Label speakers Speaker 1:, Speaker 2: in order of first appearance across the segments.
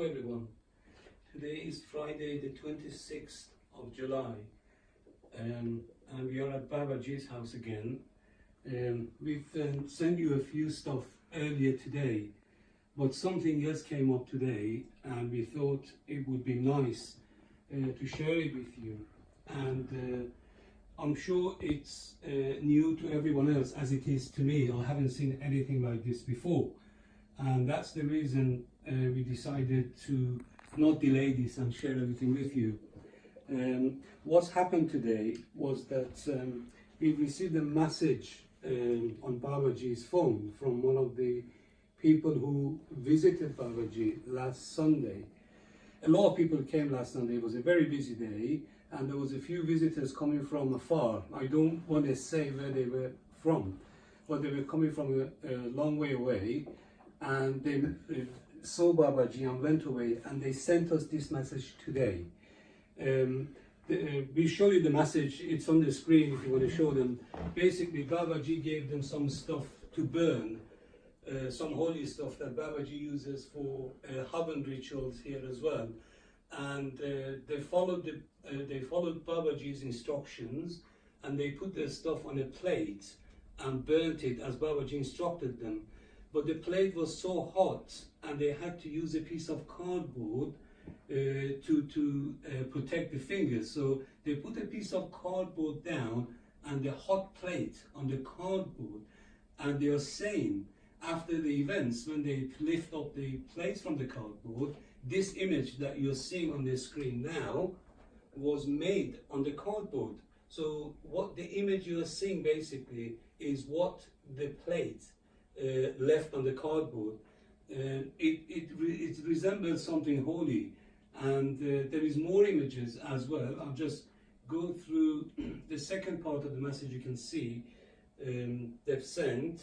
Speaker 1: everyone. Today is Friday the 26th of July and we are at Babaji's house again. We've sent you a few stuff earlier today, but something else came up today and we thought it would be nice to share it with you. And I'm sure it's new to everyone else as it is to me. I haven't seen anything like this before. And that's the reason we decided to not delay this and share everything with you. What's happened today was that we received a message on Babaji's phone from one of the people who visited Babaji last Sunday. A lot of people came last Sunday. It was a very busy day and there was a few visitors coming from afar. I don't want to say where they were from, but they were coming from a long way away. And they saw Babaji and went away, and they sent us this message today. We show you the message, it's on the screen if you want to show them. Basically, Babaji gave them some stuff to burn, some holy stuff that Babaji uses for Havan rituals here as well. And they followed Babaji's instructions, and they put their stuff on a plate and burnt it as Babaji instructed them. But the plate was so hot and they had to use a piece of cardboard to protect the fingers. So they put a piece of cardboard down and the hot plate on the cardboard, and they are saying after the events, when they lift up the plates from the cardboard, this image that you're seeing on the screen now was made on the cardboard. So what the image you are seeing basically is what the plate left on the cardboard. It resembles something holy, and there is more images as well. I'll just go through the second part of the message. You can see they've sent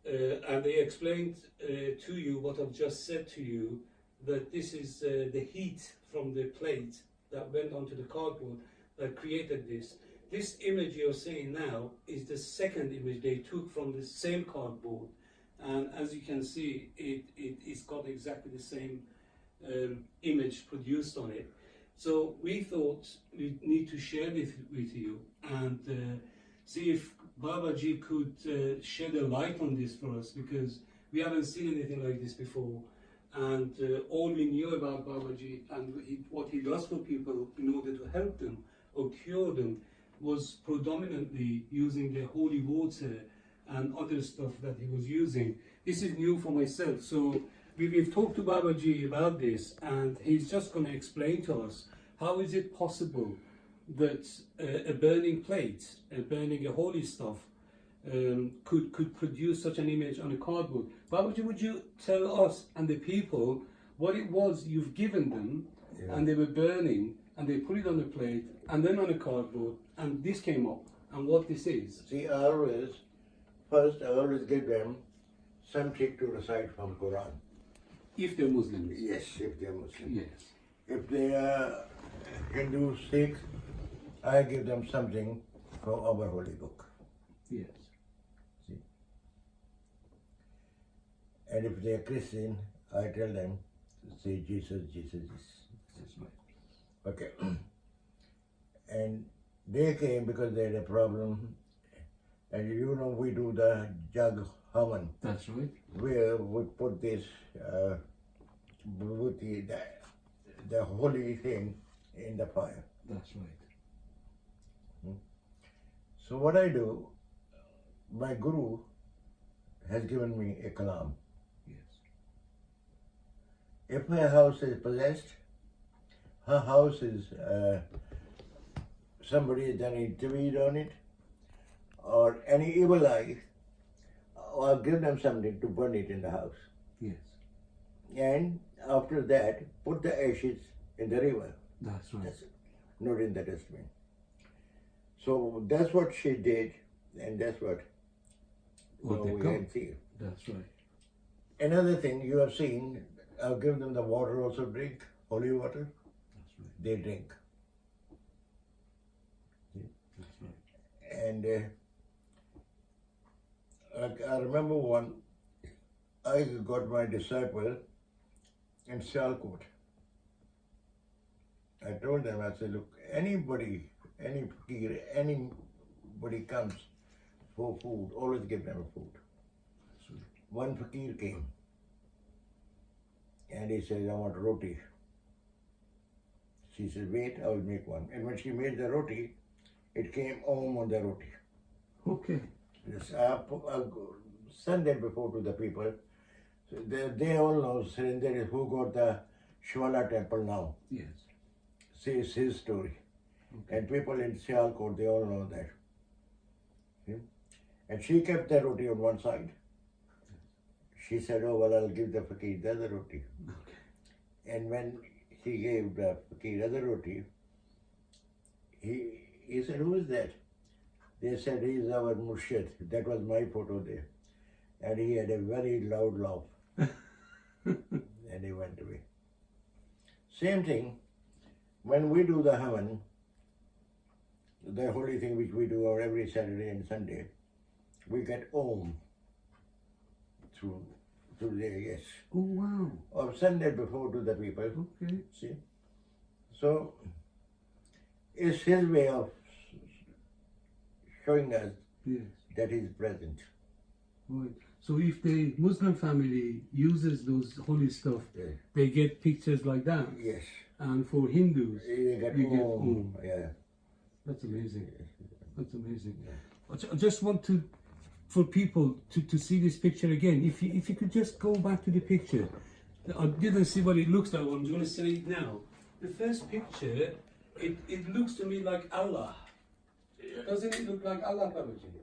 Speaker 1: and they explained to you what I've just said to you, that this is the heat from the plate that went onto the cardboard that created this. This image you're seeing now is the second image they took from the same cardboard. And as you can see, it's got exactly the same image produced on it. So we thought we need to share this with you and see if Babaji could shed a light on this for us, because we haven't seen anything like this before. And all we knew about Babaji and what he does for people in order to help them or cure them was predominantly using the holy water and other stuff that he was using. This is new for myself. So we've talked to Babaji about this, and he's just going to explain to us how is it possible that a burning plate, burning a holy stuff, could produce such an image on a cardboard. Babaji, would you tell us and the people what it was you've given them, and they were burning, and they put it on a plate and then on a cardboard, and this came up, and what this is?
Speaker 2: See, I always give them something to recite from Quran.
Speaker 1: If they're Muslims?
Speaker 2: Yes, if they're Muslim.
Speaker 1: Yes.
Speaker 2: If they are Hindu, Sikh, I give them something from our holy book.
Speaker 1: Yes.
Speaker 2: See? And if they are Christian, I tell them to say Jesus, Jesus, Jesus.
Speaker 1: That's right.
Speaker 2: Okay. And they came because they had a problem. And you know, we do the jug havan.
Speaker 1: That's right.
Speaker 2: Where we put this with the holy thing in the fire.
Speaker 1: That's right.
Speaker 2: So what I do, my guru has given me a kalam.
Speaker 1: Yes.
Speaker 2: If her house is possessed, her house is somebody has done a deed on it, or any evil eye, or give them something to burn it in the house.
Speaker 1: Yes.
Speaker 2: And after that, put the ashes in the river.
Speaker 1: That's right.
Speaker 2: That's it. Not in the dustbin. So that's what she did, and that's what
Speaker 1: they
Speaker 2: we
Speaker 1: got.
Speaker 2: can see.
Speaker 1: That's right.
Speaker 2: Another thing you have seen, I'll give them the water also drink, holy water.
Speaker 1: That's right.
Speaker 2: They drink.
Speaker 1: That's right.
Speaker 2: And I remember one, I got my disciple in Sialkot. I told them, I said, look, anybody comes for food, always give them food. One fakir came and he said, I want roti. She said, wait, I will make one. And when she made the roti, it came home on the roti.
Speaker 1: Okay.
Speaker 2: Yes, I sent that before to the people. So they all know Surinder is who got the Shwala temple now.
Speaker 1: Yes.
Speaker 2: See, it's his story. Okay. And people in Sialkot, they all know that. See? And she kept the roti on one side. She said, oh, well, I'll give the fakir the other roti. Okay. And when she gave the fakir other roti, he said, who is that? They said, he is our Murshid. That was my photo there. And he had a very loud laugh. And he went away. Same thing, when we do the Havan, the holy thing which we do every Saturday and Sunday, we get Om through there, yes.
Speaker 1: Oh, wow.
Speaker 2: I've sent that before to the people.
Speaker 1: Okay.
Speaker 2: See? So, it's his way of showing us that he's present.
Speaker 1: Right. So if the Muslim family uses those holy stuff, they get pictures like that?
Speaker 2: Yes.
Speaker 1: And for Hindus,
Speaker 2: you get Om. Yeah.
Speaker 1: That's amazing. That's amazing. I just want for people to see this picture again. If you could just go back to the picture. I didn't see what it looks like. I'm going to say it now. The first picture, it looks to me like Allah. Doesn't it look like Allah, Babaji?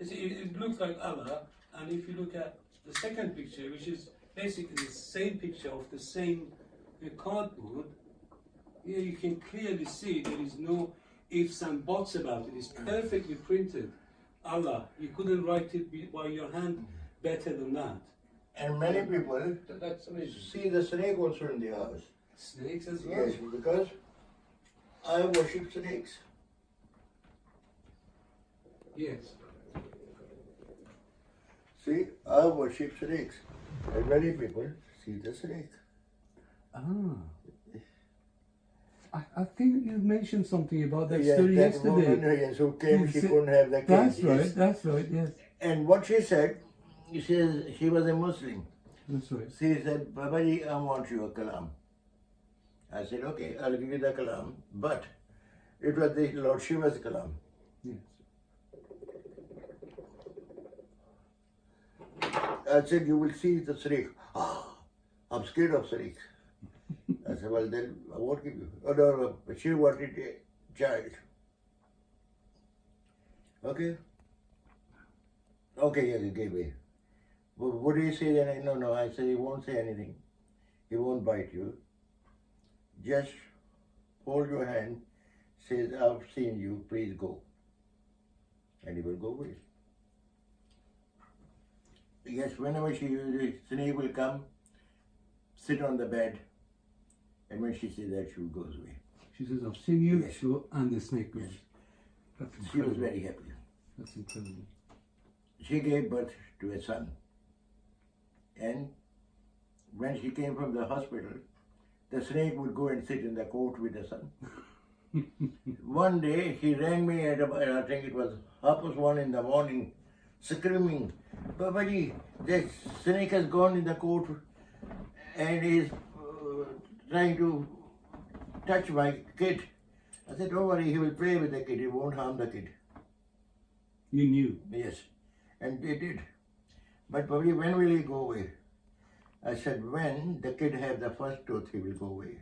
Speaker 1: It looks like Allah. And if you look at the second picture, which is basically the same picture of the same cardboard, here you can clearly see there is no ifs and buts about it. It's perfectly printed. Allah, you couldn't write it by your hand better than that.
Speaker 2: And many people
Speaker 1: That's amazing.
Speaker 2: see the snake also in the house.
Speaker 1: Snakes as well?
Speaker 2: Yes, because I worship snakes.
Speaker 1: Yes.
Speaker 2: See, I worship snakes. And many people see the snake.
Speaker 1: I think you mentioned something about that
Speaker 2: Yes,
Speaker 1: story
Speaker 2: that
Speaker 1: yesterday.
Speaker 2: woman who came, she couldn't have the kids.
Speaker 1: That's right, yes.
Speaker 2: And what she said, she was a Muslim.
Speaker 1: That's right.
Speaker 2: She said, Babaji, I want you a kalam. I said, okay, I'll give you the kalam. But it was the Lord Shiva's kalam.
Speaker 1: Yes.
Speaker 2: I said, you will see the snake. I'm scared of snakes. I said, well, then I won't give you. Oh, no, she wanted a child. Okay? Okay, yeah, he gave me. What do you say then? No, I said, he won't say anything. He won't bite you. Just hold your hand, says, I've seen you, please go. And he will go away. Yes, whenever she uses, snake will come, sit on the bed, and when she sees that, she goes away.
Speaker 1: She says, I've seen you,
Speaker 2: Yes.
Speaker 1: so, and the snake goes.
Speaker 2: Yes.
Speaker 1: That's
Speaker 2: She was
Speaker 1: incredible.
Speaker 2: very happy.
Speaker 1: That's incredible.
Speaker 2: She gave birth to a son. And when she came from the hospital, the snake would go and sit in the court with the son. One day, he rang me at about, I think it was 1:30 in the morning, screaming, Babaji, the snake has gone in the court and is trying to touch my kid. I said, don't worry, he will play with the kid, he won't harm the kid.
Speaker 1: You knew.
Speaker 2: Yes, and they did. But Babaji, when will he go away? I said, when the kid have the first tooth, he will go away.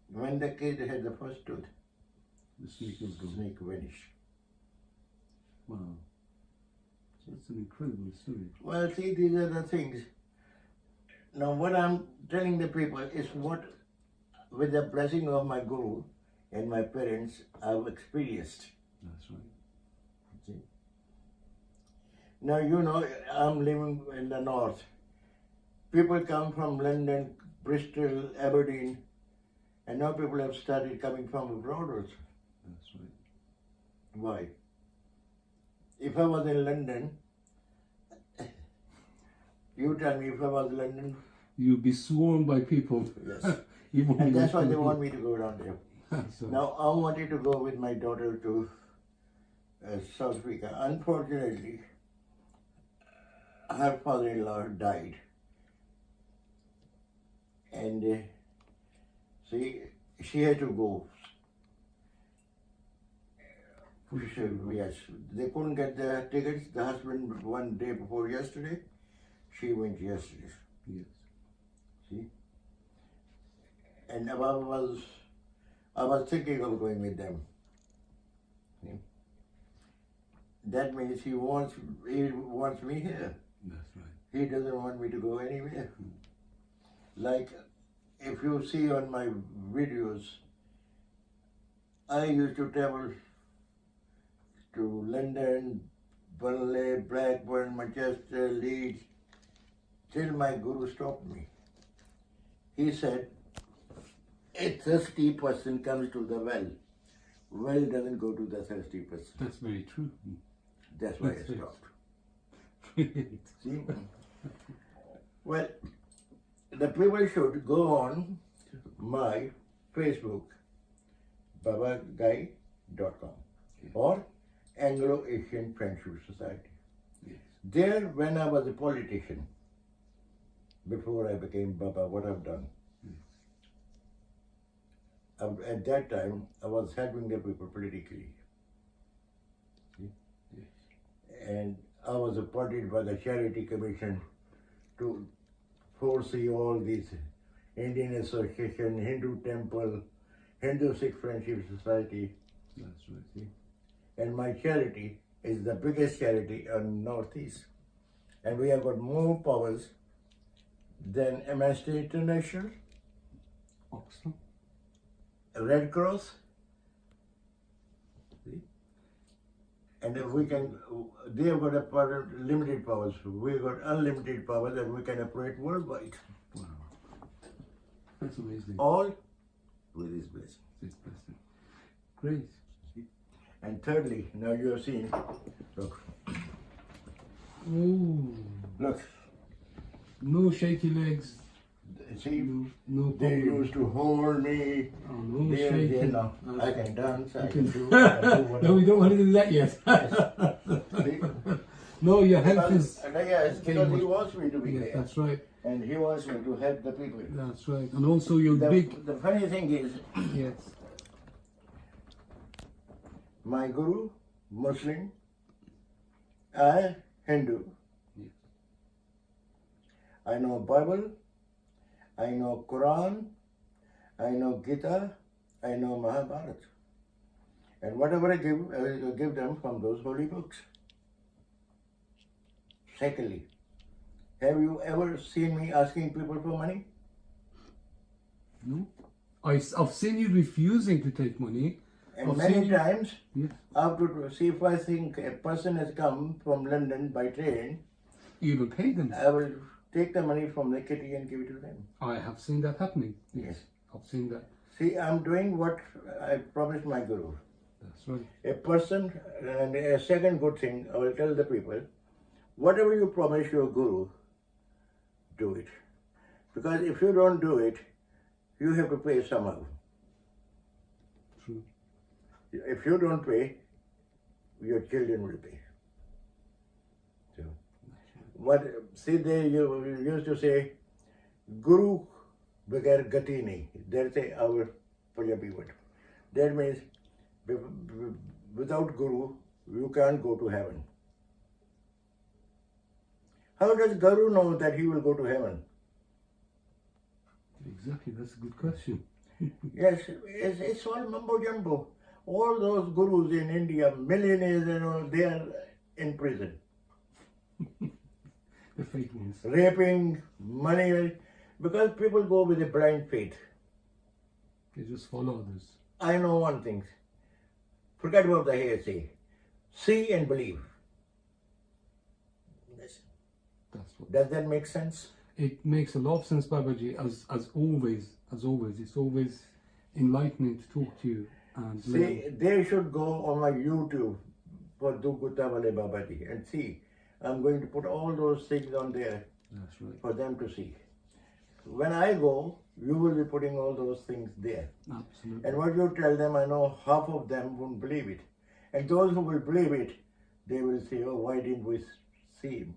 Speaker 2: When the kid had the first tooth,
Speaker 1: The snake was
Speaker 2: the
Speaker 1: gone.
Speaker 2: snake vanished.
Speaker 1: Wow. That's an incredible story.
Speaker 2: Well, see, these are the things. Now, what I'm telling the people is what, with the blessing of my guru and my parents, I've experienced.
Speaker 1: That's right.
Speaker 2: See? Now, you know, I'm living in the north. People come from London, Bristol, Aberdeen, and now people have started coming from abroad also.
Speaker 1: That's right.
Speaker 2: Why? If I was in London, You tell me if I was in London.
Speaker 3: You'd be swarmed by people.
Speaker 2: Yes.
Speaker 3: You won't
Speaker 2: And
Speaker 3: even
Speaker 2: that's why they
Speaker 3: think-
Speaker 2: want me to go down there.
Speaker 3: So,
Speaker 2: Now, I wanted to go with my daughter to South Africa. Unfortunately, her father-in-law died. And she had to go. Yes, they couldn't get the tickets. The husband one day before yesterday. She went yesterday.
Speaker 3: yes.
Speaker 2: See? And I was thinking of going with them. See? That means he wants me here.
Speaker 3: That's right.
Speaker 2: He doesn't want me to go anywhere. Like, if you see on my videos, I used to travel to London, Burnley, Blackburn, Manchester, Leeds, till my guru stopped me. He said, a thirsty person comes to the well. Well doesn't go to the thirsty person.
Speaker 3: That's very true.
Speaker 2: That's why I
Speaker 3: That's it.
Speaker 2: stopped.
Speaker 3: Brilliant.
Speaker 2: See? Well, the people should go on my Facebook, babaguy.com, or Anglo-Asian Friendship Society.
Speaker 3: Yes.
Speaker 2: There, when I was a politician, before I became Baba, what I've done. At that time, I was helping the people politically. See?
Speaker 3: Yes.
Speaker 2: And I was appointed by the Charity Commission to foresee all these Indian Association, Hindu Temple, Hindu Sikh Friendship Society,
Speaker 3: That's right. See?
Speaker 2: and my charity is the biggest charity on Northeast. And we have got more powers than Amnesty International,
Speaker 3: Oxfam.
Speaker 2: Red Cross. See? And if we can, they have got a power, limited powers. We've got unlimited power that we can operate worldwide.
Speaker 3: Wow. That's amazing.
Speaker 2: All with His blessing.
Speaker 3: This person. Great.
Speaker 2: And thirdly, now you have seen, look,
Speaker 3: Oh,
Speaker 2: look,
Speaker 3: no shaky legs.
Speaker 2: see,
Speaker 3: No
Speaker 2: they
Speaker 3: problem.
Speaker 2: used to hold me.
Speaker 3: Oh, no
Speaker 2: There,
Speaker 3: shaking.
Speaker 2: now. I
Speaker 3: That's-
Speaker 2: can dance, I
Speaker 3: You
Speaker 2: can
Speaker 3: can-
Speaker 2: do, I can do
Speaker 3: No, we
Speaker 2: whatever.
Speaker 3: don't want to do that yet.
Speaker 2: See?
Speaker 3: No, your health is.
Speaker 2: Yes, because He wants me to be
Speaker 3: Yeah,
Speaker 2: there.
Speaker 3: that's right.
Speaker 2: And He wants me to help the people.
Speaker 3: That's right. And also you're big.
Speaker 2: The funny thing is,
Speaker 3: Yes.
Speaker 2: my guru, Muslim, I, Hindu.
Speaker 3: Yes.
Speaker 2: I know Bible, I know Quran, I know Gita, I know Mahabharata. And whatever I give them from those holy books. Secondly, have you ever seen me asking people for money?
Speaker 3: No. I've seen you refusing to take money.
Speaker 2: And
Speaker 3: I've
Speaker 2: many
Speaker 3: seen you-
Speaker 2: times,
Speaker 3: Yes.
Speaker 2: after see if I think a person has come from London by train,
Speaker 3: You even pay them.
Speaker 2: I will take the money from the kitty and give it to them.
Speaker 3: I have seen that happening.
Speaker 2: Yes.
Speaker 3: I've seen that.
Speaker 2: See, I'm doing what I promised my guru.
Speaker 3: That's right.
Speaker 2: A person, and a second good thing, I will tell the people, whatever you promise your guru, do it. Because if you don't do it, you have to pay somehow.
Speaker 3: True.
Speaker 2: If you don't pay, your children will pay. So, what, see, they used to say, Guru begar gati nahi. That's our Punjabi word. That means, without Guru, you can't go to heaven. How does Guru know that he will go to heaven?
Speaker 3: Exactly. That's a good question.
Speaker 2: Yes, it's all mumbo jumbo. All those gurus in India, millionaires, they are in prison.
Speaker 3: The fake ones.
Speaker 2: Raping, money, because people go with a blind faith.
Speaker 3: They just follow others.
Speaker 2: I know one thing. Forget about the hearsay. See and believe.
Speaker 3: That's what.
Speaker 2: Does that make sense?
Speaker 3: It makes a lot of sense, Babaji. As always, it's always enlightening to talk to you and learn.
Speaker 2: See, they should go on my YouTube for Do Gutta Wale Babaji and see. I'm going to put all those things on there.
Speaker 3: That's right.
Speaker 2: for them to see. When I go, you will be putting all those things there.
Speaker 3: Absolutely.
Speaker 2: And what you tell them, I know half of them won't believe it. And those who will believe it, they will say, oh, why didn't we see him?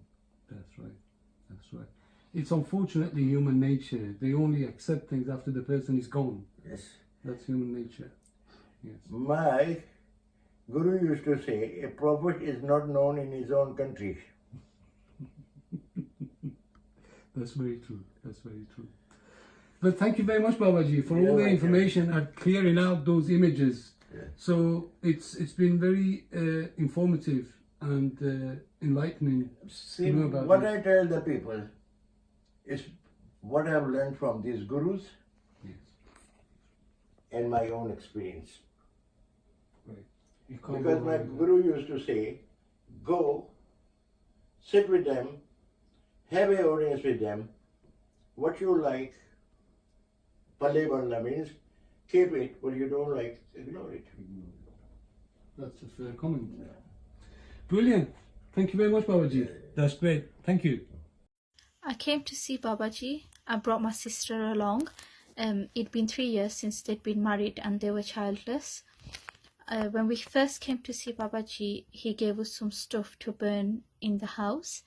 Speaker 3: That's right. That's right. It's unfortunately human nature. They only accept things after the person is gone.
Speaker 2: Yes.
Speaker 3: That's human nature. Yes.
Speaker 2: My Guru used to say, a prophet is not known in his own country.
Speaker 3: That's very true. That's very true. But thank you very much, Babaji, for all the
Speaker 2: welcome.
Speaker 3: information and clearing out those images.
Speaker 2: Yeah.
Speaker 3: So it's been very informative and enlightening.
Speaker 2: See,
Speaker 3: to know about
Speaker 2: what
Speaker 3: this.
Speaker 2: I tell the people is what I've learned from these gurus
Speaker 3: Yes.
Speaker 2: and my own experience.
Speaker 3: Right. You can't
Speaker 2: Because
Speaker 3: go
Speaker 2: my
Speaker 3: wrong with that.
Speaker 2: guru used to say, go, sit with them, have an audience with them, what you like, Pale Banda means keep it, what you don't like, ignore it.
Speaker 3: That's a fair comment. Brilliant. Thank you very much, Babaji. That's great. Thank you.
Speaker 4: I came to see Babaji. I brought my sister along. It'd been 3 years since they'd been married and they were childless. When we first came to see Babaji, he gave us some stuff to burn in the house.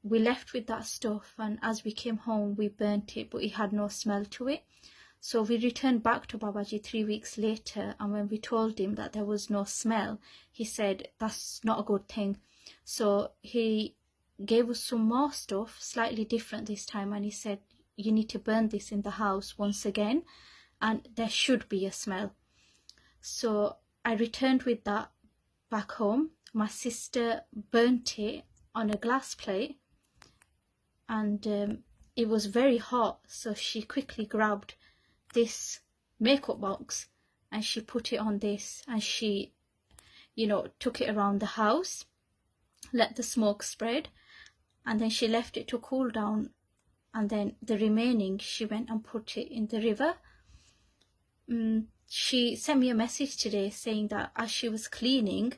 Speaker 4: We left with that stuff, and as we came home, we burnt it, but it had no smell to it. So we returned back to Babaji 3 weeks later, and when we told him that there was no smell, he said, that's not a good thing. So he gave us some more stuff, slightly different this time, and he said, you need to burn this in the house once again, and there should be a smell. So I returned with that back home. My sister burnt it on a glass plate, and it was very hot, so she quickly grabbed this makeup box and she put it on this, and she, took it around the house, let the smoke spread, and then she left it to cool down, and then the remaining she went and put it in the river. She sent me a message today saying that as she was cleaning,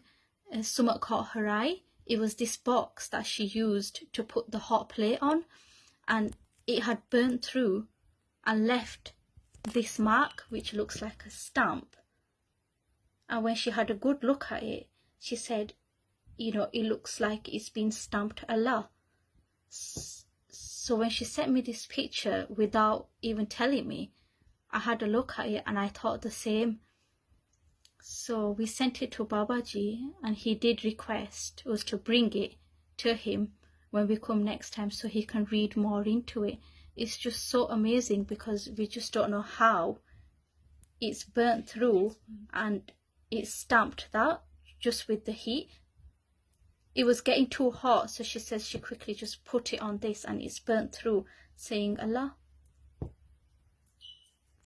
Speaker 4: something caught her eye. It was this box that she used to put the hot plate on, and it had burnt through and left this mark which looks like a stamp. And when she had a good look at it, she said, it looks like it's been stamped Allah. So when she sent me this picture without even telling me, I had a look at it and I thought the same. So we sent it to Babaji, and he did request us to bring it to him when we come next time so he can read more into it. It's just so amazing because we just don't know how it's burnt through and it's stamped that just with the heat. It was getting too hot, so she says she quickly just put it on this and it's burnt through, saying Allah.